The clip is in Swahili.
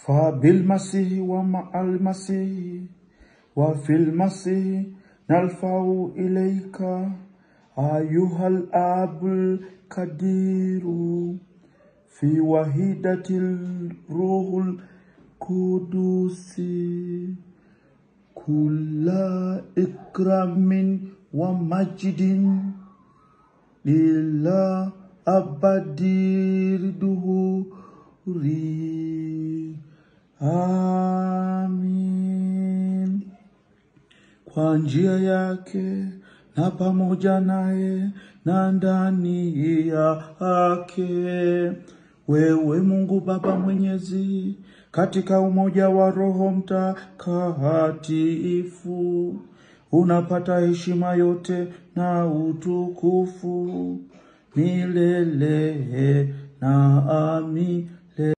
فبالمسيح ومع المسيح وفي المسيح نلفع إليك أيها الآب القدير في وحدة الروح القدس كل إكرام ومجد إلى أبد الدهور. Amin. Kwa njia yake na pamoja naye na ndani yake, wewe Mungu Baba Mwenyezi, katika umoja wa Roho Mtakatifu, unapata heshima yote na utukufu milele na amilele.